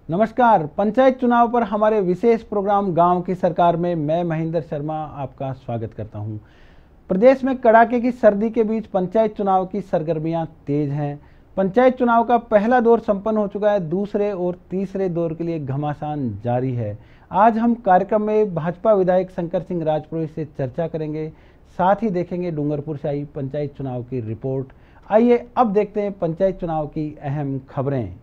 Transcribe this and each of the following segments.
नमस्कार। पंचायत चुनाव पर हमारे विशेष प्रोग्राम गांव की सरकार में मैं महेंद्र शर्मा आपका स्वागत करता हूं। प्रदेश में कड़ाके की सर्दी के बीच पंचायत चुनाव की सरगर्मियां तेज हैं। पंचायत चुनाव का पहला दौर संपन्न हो चुका है। दूसरे और तीसरे दौर के लिए घमासान जारी है। आज हम कार्यक्रम में भाजपा विधायक शंकर सिंह राजपुरोहित से चर्चा करेंगे, साथ ही देखेंगे डूंगरपुर से आई पंचायत चुनाव की रिपोर्ट। आइए अब देखते हैं पंचायत चुनाव की अहम खबरें।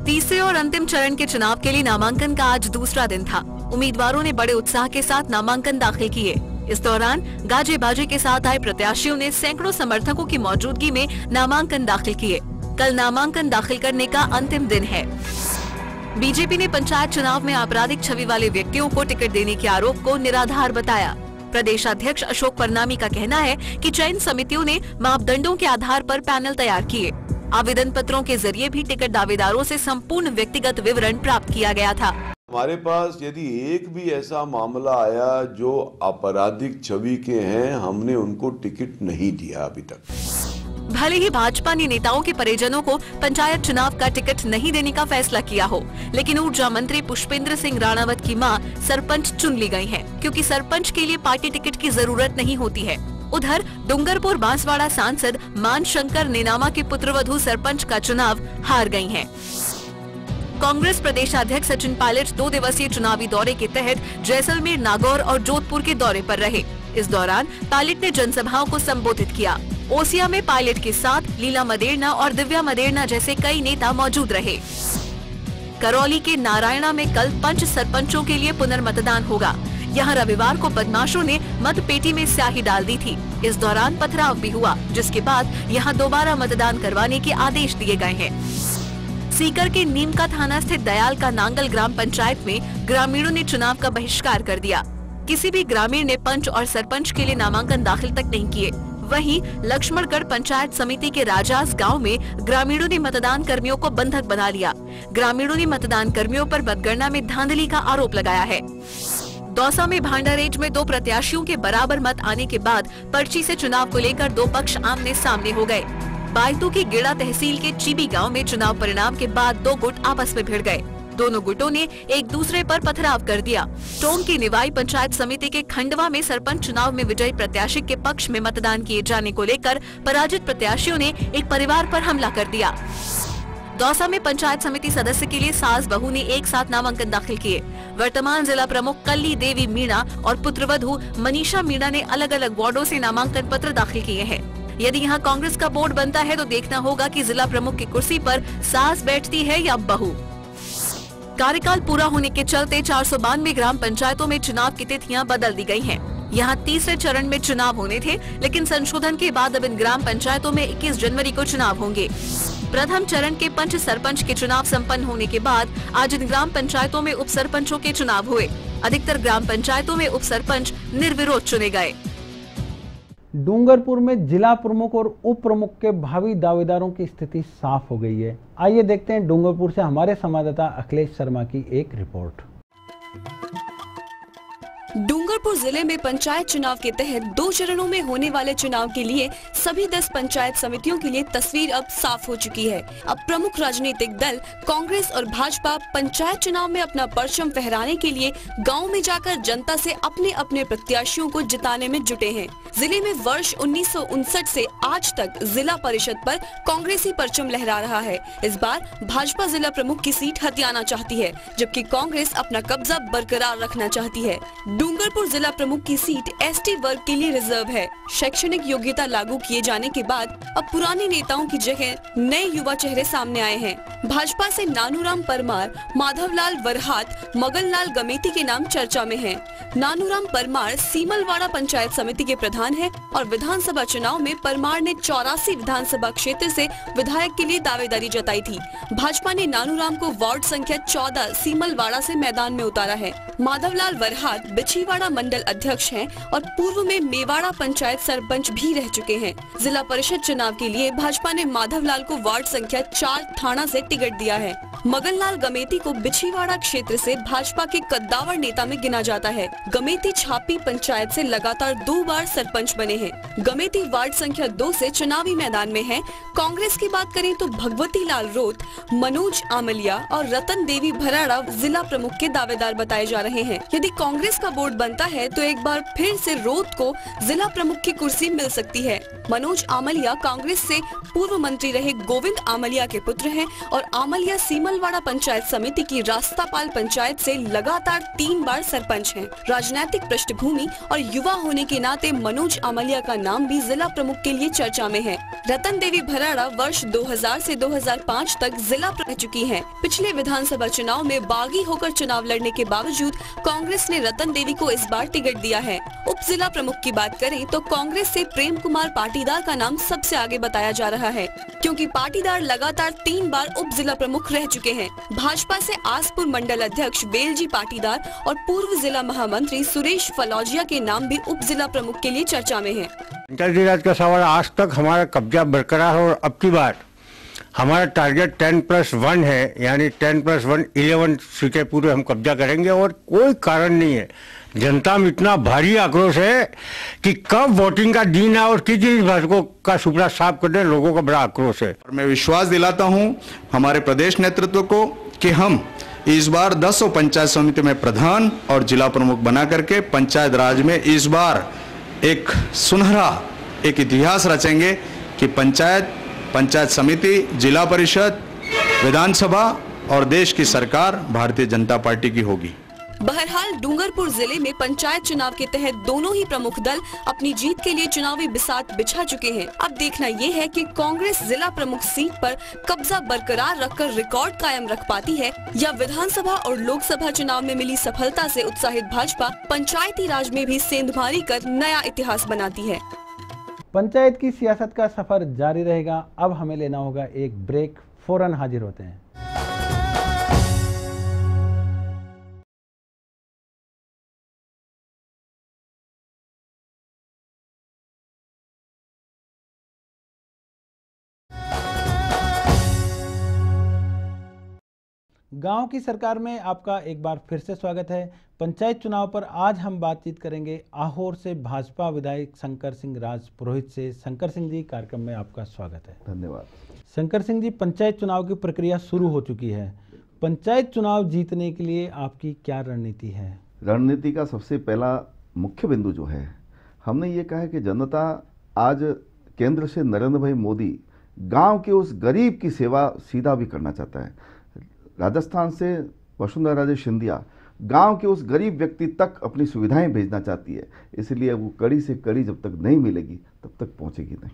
तीसरे और अंतिम चरण के चुनाव के लिए नामांकन का आज दूसरा दिन था। उम्मीदवारों ने बड़े उत्साह के साथ नामांकन दाखिल किए। इस दौरान गाजे बाजे के साथ आए प्रत्याशियों ने सैकड़ों समर्थकों की मौजूदगी में नामांकन दाखिल किए। कल नामांकन दाखिल करने का अंतिम दिन है। बीजेपी ने पंचायत चुनाव में आपराधिक छवि वाले व्यक्तियों को टिकट देने के आरोप को निराधार बताया। प्रदेशाध्यक्ष अशोक परनामी का कहना है कि चयन समितियों ने मापदंडों के आधार पर पैनल तैयार किए। आवेदन पत्रों के जरिए भी टिकट दावेदारों से संपूर्ण व्यक्तिगत विवरण प्राप्त किया गया था। हमारे पास यदि एक भी ऐसा मामला आया जो आपराधिक छवि के हैं, हमने उनको टिकट नहीं दिया अभी तक। भले ही भाजपा ने नेताओं के परिजनों को पंचायत चुनाव का टिकट नहीं देने का फैसला किया हो, लेकिन ऊर्जा मंत्री पुष्पेंद्र सिंह राणावत की मां सरपंच चुन ली गई हैं, क्योंकि सरपंच के लिए पार्टी टिकट की जरूरत नहीं होती है। उधर डूंगरपुर बांसवाड़ा सांसद मान शंकर नेनामा के पुत्रवधू सरपंच का चुनाव हार गई हैं। कांग्रेस प्रदेशाध्यक्ष सचिन पायलट 2 दिवसीय चुनावी दौरे के तहत जैसलमेर, नागौर और जोधपुर के दौरे पर रहे। इस दौरान पायलट ने जनसभाओं को संबोधित किया। ओसिया में पायलट के साथ लीला मदेरणा और दिव्या मदेरणा जैसे कई नेता मौजूद रहे। करौली के नारायणा में कल 5 सरपंचों के लिए पुनर्मतदान होगा। यहाँ रविवार को बदमाशों ने मतपेटी में स्याही डाल दी थी। इस दौरान पथराव भी हुआ, जिसके बाद यहाँ दोबारा मतदान करवाने के आदेश दिए गए हैं। सीकर के नीमका थाना स्थित दयाल का नांगल ग्राम पंचायत में ग्रामीणों ने चुनाव का बहिष्कार कर दिया। किसी भी ग्रामीण ने पंच और सरपंच के लिए नामांकन दाखिल तक नहीं किए। वहीं लक्ष्मणगढ़ पंचायत समिति के राजास गांव में ग्रामीणों ने मतदान कर्मियों को बंधक बना लिया। ग्रामीणों ने मतदान कर्मियों पर मतगणना में धांधली का आरोप लगाया है। दौसा में भांडारेज में 2 प्रत्याशियों के बराबर मत आने के बाद पर्ची से चुनाव को लेकर 2 पक्ष आमने सामने हो गए। बायतू की गेड़ा तहसील के चिबी गांव में चुनाव परिणाम के बाद 2 गुट आपस में भिड़ गए। दोनों गुटों ने एक दूसरे पर पथराव कर दिया। टोंक की निवाई पंचायत समिति के खंडवा में सरपंच चुनाव में विजयी प्रत्याशी के पक्ष में मतदान किए जाने को लेकर पराजित प्रत्याशियों ने एक परिवार पर हमला कर दिया। दौसा में पंचायत समिति सदस्य के लिए सास बहू ने एक साथ नामांकन दाखिल किए। वर्तमान जिला प्रमुख कल्ली देवी मीणा और पुत्रवधू मनीषा मीणा ने अलग अलग वार्डों से नामांकन पत्र दाखिल किए हैं। यदि यहाँ कांग्रेस का बोर्ड बनता है तो देखना होगा कि जिला प्रमुख की कुर्सी पर सास बैठती है या बहू। कार्यकाल पूरा होने के चलते 492 ग्राम पंचायतों में चुनाव की तिथियां बदल दी गई हैं। यहाँ तीसरे चरण में चुनाव होने थे, लेकिन संशोधन के बाद अब इन ग्राम पंचायतों में 21 जनवरी को चुनाव होंगे। प्रथम चरण के पंच सरपंच के चुनाव संपन्न होने के बाद आज इन ग्राम पंचायतों में उप सरपंचों के चुनाव हुए। अधिकतर ग्राम पंचायतों में उप सरपंच निर्विरोध चुने गए। डूंगरपुर में जिला प्रमुख और उप प्रमुख के भावी दावेदारों की स्थिति साफ हो गई है। आइए देखते हैं डूंगरपुर से हमारे संवाददाता अखिलेश शर्मा की एक रिपोर्ट। डूंगरपुर जिले में पंचायत चुनाव के तहत 2 चरणों में होने वाले चुनाव के लिए सभी 10 पंचायत समितियों के लिए तस्वीर अब साफ हो चुकी है। अब प्रमुख राजनीतिक दल कांग्रेस और भाजपा पंचायत चुनाव में अपना परचम फहराने के लिए गांव में जाकर जनता से अपने अपने प्रत्याशियों को जिताने में जुटे हैं। जिले में वर्ष 1959 से आज तक जिला परिषद पर कांग्रेसी परचम लहरा रहा है। इस बार भाजपा जिला प्रमुख की सीट हथियाना चाहती है, जबकि कांग्रेस अपना कब्जा बरकरार रखना चाहती है। डूंगरपुर जिला प्रमुख की सीट एसटी वर्ग के लिए रिजर्व है। शैक्षणिक योग्यता लागू किए जाने के बाद अब पुराने नेताओं की जगह नए युवा चेहरे सामने आए हैं। भाजपा से नानूराम परमार, माधवलाल वरहात, मगनलाल गमेती के नाम चर्चा में हैं। नानूराम परमार सीमलवाड़ा पंचायत समिति के प्रधान हैं और विधानसभा चुनाव में परमार ने 84 विधानसभा क्षेत्र से विधायक के लिए दावेदारी जताई थी। भाजपा ने नानूराम को वार्ड संख्या 14 सीमलवाड़ा से मैदान में उतारा है। माधवलाल वरहात बिछीवाड़ा मंडल अध्यक्ष हैं और पूर्व में मेवाड़ा पंचायत सरपंच भी रह चुके हैं। जिला परिषद चुनाव के लिए भाजपा ने माधवलाल को वार्ड संख्या 4 थाना से टिकट दिया है। मगनलाल गमेती को बिछीवाड़ा क्षेत्र से भाजपा के कद्दावर नेता में गिना जाता है। गमेती छापी पंचायत से लगातार 2 बार सरपंच बने हैं। गमेती वार्ड संख्या 2 से चुनावी मैदान में है। कांग्रेस की बात करें तो भगवती लाल रोत, मनोज आमलिया और रतन देवी भराड़ा जिला प्रमुख के दावेदार बताए जा रहे हैं। यदि कांग्रेस का बोर्ड बनता है तो एक बार फिर से रोत को जिला प्रमुख की कुर्सी मिल सकती है। मनोज आमलिया कांग्रेस से पूर्व मंत्री रहे गोविंद आमलिया के पुत्र हैं और आमलिया सीमलवाड़ा पंचायत समिति की रास्तापाल पंचायत से लगातार 3 बार सरपंच हैं। राजनीतिक पृष्ठभूमि और युवा होने के नाते मनोज आमलिया का नाम भी जिला प्रमुख के लिए चर्चा में है। रतन देवी भराड़ा वर्ष 2000 से 2005 तक जिला रह चुकी हैं। पिछले विधानसभा चुनाव में बागी होकर चुनाव लड़ने के बावजूद कांग्रेस ने रतन देवी को इस बार टिकट दिया है। उप जिला प्रमुख की बात करें तो कांग्रेस से प्रेम कुमार पाटीदार का नाम सबसे आगे बताया जा रहा है, क्योंकि पाटीदार लगातार 3 बार उप जिला प्रमुख रह चुके हैं। भाजपा से आसपुर मंडल अध्यक्ष बेलजी पाटीदार और पूर्व जिला महामंत्री सुरेश फलौजिया के नाम भी उप जिला प्रमुख के लिए चर्चा में है। पंचायती राज का सवाल आज तक हमारा कब्जा बरकरार है और अब की बार हमारा टारगेट 10+1 है, यानी 10+1 11 सीटें पूरे हम कब्जा करेंगे और कोई कारण नहीं है। जनता में इतना भारी आक्रोश है कि कब वोटिंग का दिन है और किस चीज भाजपा का सुपड़ा साफ कर दे, लोगों का बड़ा आक्रोश है। और मैं विश्वास दिलाता हूं हमारे प्रदेश नेतृत्व को कि हम इस बार 10 पंचायत समिति में प्रधान और जिला प्रमुख बना करके पंचायत राज में इस बार एक सुनहरा एक इतिहास रचेंगे कि पंचायत समिति, जिला परिषद, विधानसभा और देश की सरकार भारतीय जनता पार्टी की होगी। बहरहाल डूंगरपुर जिले में पंचायत चुनाव के तहत दोनों ही प्रमुख दल अपनी जीत के लिए चुनावी बिसात बिछा चुके हैं। अब देखना ये है कि कांग्रेस जिला प्रमुख सीट पर कब्जा बरकरार रखकर रिकॉर्ड कायम रख पाती है या विधानसभा और लोकसभा चुनाव में मिली सफलता से उत्साहित भाजपा पंचायती राज में भी सेंधमारी कर नया इतिहास बनाती है। पंचायत की सियासत का सफर जारी रहेगा। अब हमें लेना होगा एक ब्रेक, फौरन हाजिर होते हैं। गांव की सरकार में आपका एक बार फिर से स्वागत है। पंचायत चुनाव पर आज हम बातचीत करेंगे आहोर से भाजपा विधायक शंकर सिंह राजपुरोहित से। शंकर सिंह जी, कार्यक्रम में आपका स्वागत है। धन्यवाद। शंकर सिंह जी, पंचायत चुनाव की प्रक्रिया शुरू हो चुकी है। पंचायत चुनाव जीतने के लिए आपकी क्या रणनीति है? रणनीति का सबसे पहला मुख्य बिंदु जो है, हमने ये कहा है कि जनता आज केंद्र से नरेंद्र भाई मोदी गांव के उस गरीब की सेवा सीधा भी करना चाहता है। राजस्थान से वसुंधरा राजे सिंधिया गांव के उस गरीब व्यक्ति तक अपनी सुविधाएं भेजना चाहती है, इसलिए वो कड़ी से कड़ी जब तक नहीं मिलेगी तब तक पहुंचेगी नहीं।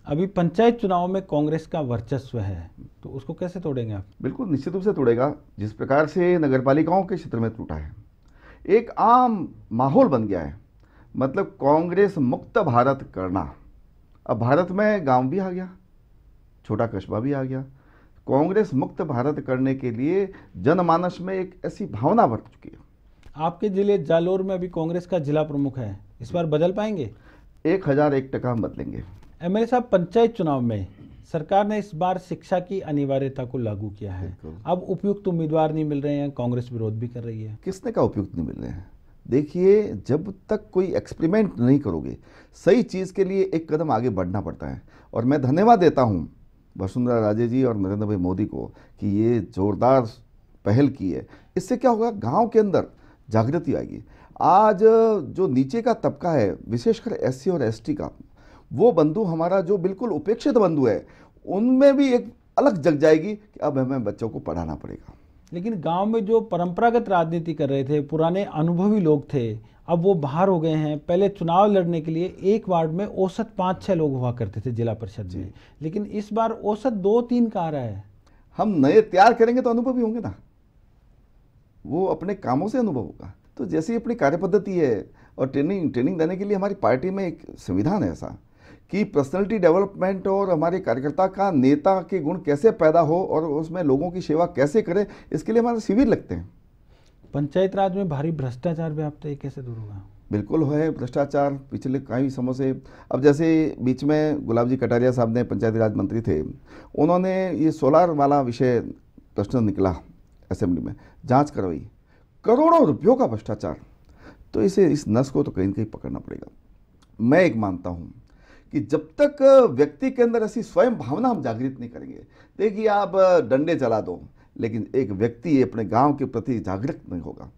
अभी पंचायत चुनाव में कांग्रेस का वर्चस्व है, तो उसको कैसे तोड़ेंगे आप? बिल्कुल निश्चित रूप से तोड़ेगा। जिस प्रकार से नगरपालिकाओं के क्षेत्र में टूटा है, एक आम माहौल बन गया है, मतलब कांग्रेस मुक्त भारत करना। अब भारत में गांव भी आ गया, छोटा कस्बा भी आ गया। कांग्रेस मुक्त भारत करने के लिए जनमानस में एक ऐसी भावना बढ़ चुकी है। आपके जिले जालोर में अभी कांग्रेस का जिला प्रमुख है, इस बार बदल पाएंगे? 1001% हम बदलेंगे। एमएलए साहब, पंचायत चुनाव में सरकार ने इस बार शिक्षा की अनिवार्यता को लागू किया है। अब उपयुक्त उम्मीदवार नहीं मिल रहे हैं, कांग्रेस विरोध भी कर रही है। किसने का उपयुक्त नहीं मिल रहे हैं? देखिए, जब तक कोई एक्सपेरिमेंट नहीं करोगे, सही चीज़ के लिए एक कदम आगे बढ़ना पड़ता है। और मैं धन्यवाद देता हूँ वसुंधरा राजे जी और नरेंद्र भाई मोदी को कि ये जोरदार पहल की है। इससे क्या होगा, गांव के अंदर जागृति आएगी। आज जो नीचे का तबका है, विशेषकर एससी और एसटी का, वो बंधु हमारा जो बिल्कुल उपेक्षित बंधु है, उनमें भी एक अलग जग जाएगी कि अब हमें बच्चों को पढ़ाना पड़ेगा। लेकिन गांव में जो परंपरागत राजनीति कर रहे थे, पुराने अनुभवी लोग थे, अब वो बाहर हो गए हैं। पहले चुनाव लड़ने के लिए एक वार्ड में औसत 5-6 लोग हुआ करते थे जिला परिषद में, लेकिन इस बार औसत 2-3 का आ रहा है। हम नए तैयार करेंगे तो अनुभवी होंगे ना, वो अपने कामों से अनुभव होगा। तो जैसी अपनी कार्यपद्धति है और ट्रेनिंग देने के लिए हमारी पार्टी में एक संविधान है ऐसा कि पर्सनैलिटी डेवलपमेंट और हमारे कार्यकर्ता का नेता के गुण कैसे पैदा हो और उसमें लोगों की सेवा कैसे करें, इसके लिए हमारे शिविर लगते हैं। पंचायत राज में भारी भ्रष्टाचार व्याप्त है, कैसे दूर होगा? बिल्कुल है भ्रष्टाचार पिछले कई समय से। अब जैसे बीच में गुलाब जी कटारिया साहब ने पंचायती राज मंत्री थे, उन्होंने ये सोलार वाला विषय प्रश्न निकला असेंबली में, जांच करवाई, करोड़ों रुपयों का भ्रष्टाचार, तो इस नस को तो कहीं न कहीं पकड़ना पड़ेगा। मैं एक मानता हूं कि जब तक व्यक्ति के अंदर ऐसी स्वयं भावना हम जागृत नहीं करेंगे, देखिए आप डंडे चला दो, लेकिन एक व्यक्ति अपने गांव के प्रति जागृत नहीं होगा,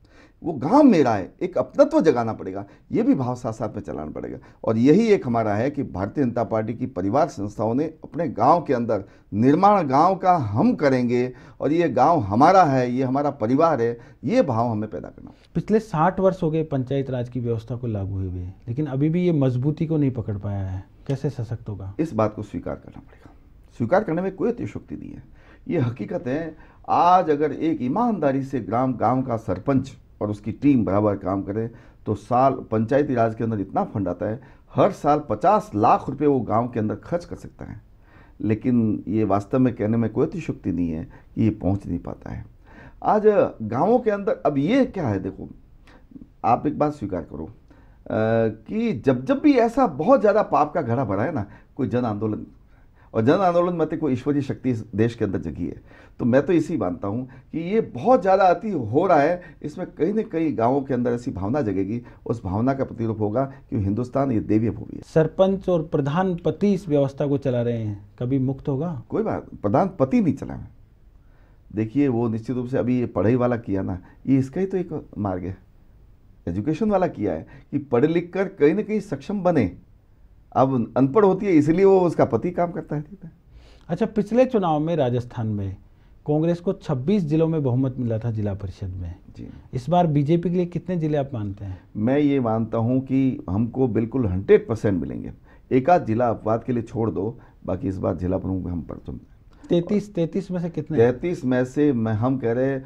वो गांव मेरा है, एक अपनत्व जगाना पड़ेगा, ये भी भाव साथ साथ में चलाना पड़ेगा। और यही एक हमारा है कि भारतीय जनता पार्टी की परिवार संस्थाओं ने अपने गांव के अंदर निर्माण गांव का हम करेंगे और ये गांव हमारा है, ये हमारा परिवार है, ये भाव हमें पैदा करना। पिछले 60 वर्ष हो गए पंचायत राज की व्यवस्था को लागू हुए, लेकिन अभी भी ये मजबूती को नहीं पकड़ पाया है, कैसे सशक्त होगा? इस बात को स्वीकार करना पड़ेगा। स्वीकार करने में कोई अतिशयोक्ति नहीं है, ये हकीकत है। आज अगर एक ईमानदारी से गांव का सरपंच और उसकी टीम बराबर काम करे तो साल पंचायती राज के अंदर इतना फंड आता है, हर साल 50 लाख रुपए वो गांव के अंदर खर्च कर सकता है। लेकिन ये वास्तव में कहने में कोई अतिशयोक्ति नहीं है कि ये पहुंच नहीं पाता है आज गांवों के अंदर। अब ये क्या है, देखो आप एक बात स्वीकार करो कि जब भी ऐसा बहुत ज़्यादा पाप का घड़ा भरा है ना, कोई जन आंदोलन, और जन आंदोलन में कोई ईश्वरीय शक्ति इस देश के अंदर जगी है, तो मैं तो इसी मानता हूं कि ये बहुत ज़्यादा अति हो रहा है, इसमें कहीं न कहीं गांवों के अंदर ऐसी भावना जगेगी, उस भावना का प्रतिरूप होगा कि हिंदुस्तान ये देवीय भूमि है। सरपंच और प्रधानपति इस व्यवस्था को चला रहे हैं, कभी मुक्त होगा? कोई बात, प्रधानपति नहीं चला है। देखिए वो निश्चित रूप से अभी ये पढ़ाई वाला किया ना, ये इसका ही तो एक मार्ग है, एजुकेशन वाला किया है कि पढ़ लिख कर कहीं ना कहीं सक्षम बने। अब अनपढ़ होती है इसलिए वो उसका पति काम करता है। अच्छा, पिछले चुनाव में राजस्थान में कांग्रेस को 26 जिलों में बहुमत मिला था जिला परिषद में जी। इस बार बीजेपी के लिए कितने जिले आप मानते हैं? मैं ये मानता हूं कि हमको बिल्कुल 100% मिलेंगे। एक आध जिला अपवाद के लिए छोड़ दो, बाकी इस बार जिला प्रमुख में हम पर 33 में से कितने? 33 में से हम कह रहे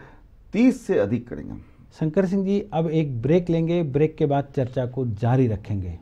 30 से अधिक करेंगे। शंकर सिंह जी, अब एक ब्रेक लेंगे, ब्रेक के बाद चर्चा को जारी रखेंगे।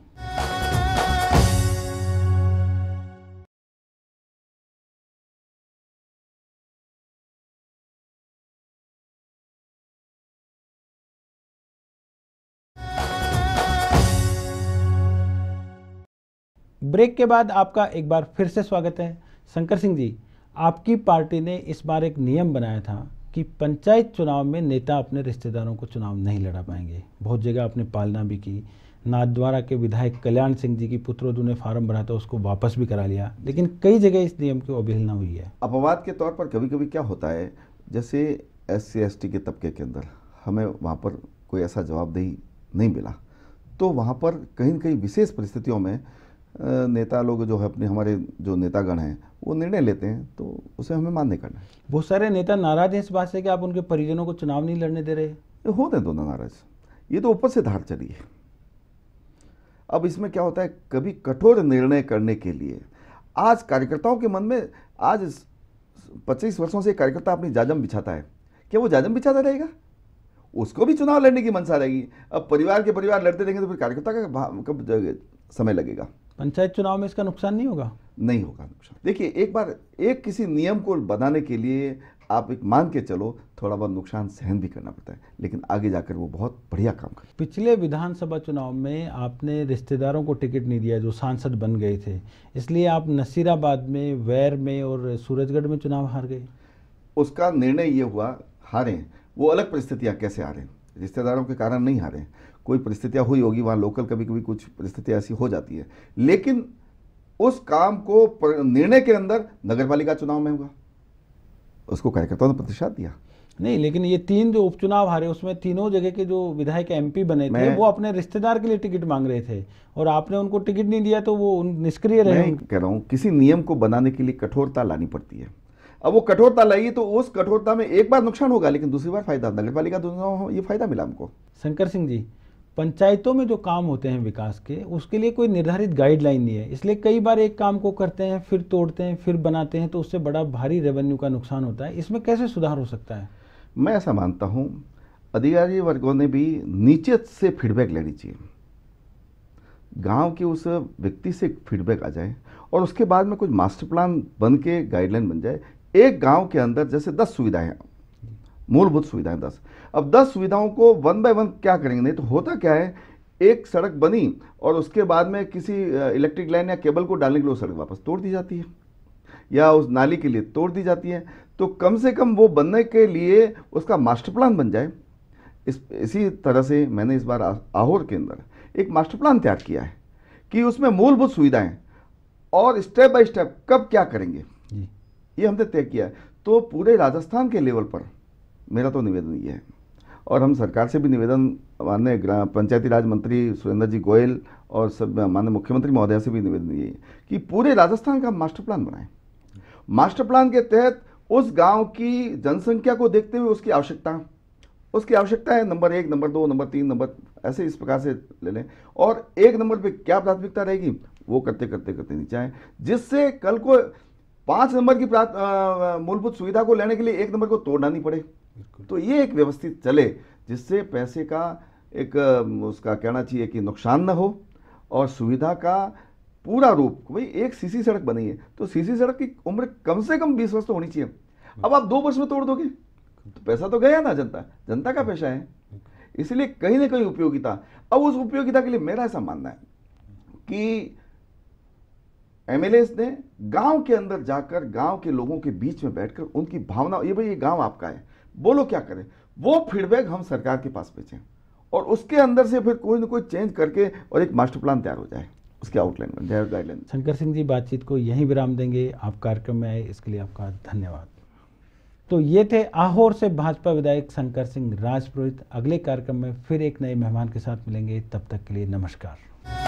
ब्रेक के बाद आपका एक बार फिर से स्वागत है। शंकर सिंह जी, आपकी पार्टी ने इस बार एक नियम बनाया था कि पंचायत चुनाव में नेता अपने रिश्तेदारों को चुनाव नहीं लड़ा पाएंगे। बहुत जगह आपने पालना भी की, नाथद्वारा के विधायक कल्याण सिंह जी की पुत्रवधू ने फार्म भरा था, उसको वापस भी करा लिया, लेकिन कई जगह इस नियम की अवहेलना हुई है। अपवाद के तौर पर कभी कभी क्या होता है, जैसे SC/ST के तबके के अंदर हमें वहाँ पर कोई ऐसा जवाबदेही नहीं मिला, तो वहाँ पर कहीं न कहीं विशेष परिस्थितियों में नेता लोग जो है अपने हमारे जो नेतागण हैं वो निर्णय लेते हैं, तो उसे हमें मान्य करना है। बहुत सारे नेता नाराज हैं इस बात से कि आप उनके परिजनों को चुनाव नहीं लड़ने दे रहे। होते हैं दोनों नाराज, ये तो ऊपर से धार चली है। अब इसमें क्या होता है, कभी कठोर निर्णय करने के लिए आज कार्यकर्ताओं के मन में, आज 25 वर्षों से कार्यकर्ता अपनी जाजम बिछाता है, क्या वो जाजम बिछाता रहेगा? उसको भी चुनाव लड़ने की मनसा रहेगी। अब परिवार के परिवार लड़ते रहेंगे तो फिर कार्यकर्ता का कब समय लगेगा? पंचायत चुनाव में इसका नुकसान नहीं होगा? नहीं होगा नुकसान। देखिए, एक बार एक किसी नियम को बनाने के लिए आप एक मान के चलो, थोड़ा बहुत नुकसान सहन भी करना पड़ता है, लेकिन आगे जाकर वो बहुत बढ़िया काम करता है। पिछले विधानसभा चुनाव में आपने रिश्तेदारों को टिकट नहीं दिया जो सांसद बन गए थे, इसलिए आप नसीराबाद में, वैर में और सूरजगढ़ में चुनाव हार गए। उसका निर्णय ये हुआ, हारे वो अलग परिस्थितियाँ कैसे हारे, रिश्तेदारों के कारण नहीं हारे, कोई परिस्थितियाँ हुई होगी वहाँ लोकल, कभी कभी कुछ परिस्थितियाँ ऐसी हो जाती है, लेकिन उस काम को निर्णय के अंदर नगरपालिका चुनाव में हुआ, उसको कार्यकर्ताओं ने प्रतिशत दिया। नहीं, लेकिन ये 3 जो उपचुनाव हारे उसमें तीनों जगह के जो विधायक MP बने थे वो अपने रिश्तेदार के लिए टिकट मांग रहे थे और आपने उनको टिकट नहीं दिया तो वो निष्क्रिय रहे। मैं कह रहा हूँ किसी नियम को बनाने के लिए कठोरता लानी पड़ती है। अब वो कठोरता लाई तो उस कठोरता में एक बार नुकसान होगा, लेकिन दूसरी बार फायदा, नगरपालिका चुनाव ये फायदा मिला हमको। शंकर सिंह जी, पंचायतों में जो काम होते हैं विकास के, उसके लिए कोई निर्धारित गाइडलाइन नहीं है, इसलिए कई बार एक काम को करते हैं, फिर तोड़ते हैं, फिर बनाते हैं, तो उससे बड़ा भारी रेवेन्यू का नुकसान होता है। इसमें कैसे सुधार हो सकता है? मैं ऐसा मानता हूं, अधिकारी वर्गों ने भी नीचे से फीडबैक लेनी चाहिए, गांव के उस व्यक्ति से फीडबैक आ जाए और उसके बाद में कुछ मास्टर प्लान बन के गाइडलाइन बन जाए। एक गांव के अंदर जैसे 10 सुविधाएं हैं, मूलभूत सुविधाएं 10, अब 10 सुविधाओं को 1 बाय 1 क्या करेंगे? नहीं तो होता क्या है, एक सड़क बनी और उसके बाद में किसी इलेक्ट्रिक लाइन या केबल को डालने के लिए सड़क वापस तोड़ दी जाती है या उस नाली के लिए तोड़ दी जाती है। तो कम से कम वो बनने के लिए उसका मास्टर प्लान बन जाए। इसी तरह से मैंने इस बार आहोर के अंदर एक मास्टर प्लान तैयार किया है कि उसमें मूलभूत सुविधाएं और स्टेप बाय स्टेप कब क्या करेंगे ये हमने तय किया है। तो पूरे राजस्थान के लेवल पर मेरा तो निवेदन ये है, और हम सरकार से भी निवेदन, माननीय पंचायती राज मंत्री सुरेंद्र जी गोयल और सब माननीय मुख्यमंत्री महोदय से भी निवेदन ये है कि पूरे राजस्थान का मास्टर प्लान बनाएं। मास्टर प्लान के तहत उस गांव की जनसंख्या को देखते हुए उसकी आवश्यकता है नंबर 1, नंबर 2, नंबर 3, नंबर ऐसे इस प्रकार से ले लें, और 1 नंबर पे क्या प्राथमिकता रहेगी वो करते करते नीचे आए, जिससे कल को 5 नंबर की मूलभूत सुविधा को लेने के लिए 1 नंबर को तोड़ना नहीं पड़े। तो ये एक व्यवस्थित चले जिससे पैसे का एक उसका कहना चाहिए कि नुकसान न हो, और सुविधा का पूरा रूप, भाई एक सीसी सड़क बनी है तो सीसी सड़क की उम्र कम से कम 20 वर्ष तो होनी चाहिए। अब आप 2 वर्ष में तोड़ दोगे तो पैसा तो गया ना, जनता का पैसा है, इसलिए कहीं ना कहीं उपयोगिता। अब उस उपयोगिता के लिए मेरा ऐसा मानना है कि एमएलए ने गांव के अंदर जाकर गांव के लोगों के बीच में बैठकर उनकी भावना, ये भाई ये गांव आपका है, बोलो क्या करें, वो फीडबैक हम सरकार के पास भेजें और उसके अंदर से फिर कोई ना कोई चेंज करके और एक मास्टर प्लान तैयार हो जाए, उसके आउटलाइन बन जाए, गाइडलाइन। शंकर सिंह जी, बातचीत को यहीं विराम देंगे। आप कार्यक्रम में आए इसके लिए आपका धन्यवाद। तो ये थे आहोर से भाजपा विधायक शंकर सिंह राजपुरोहित। अगले कार्यक्रम में फिर एक नए मेहमान के साथ मिलेंगे, तब तक के लिए नमस्कार।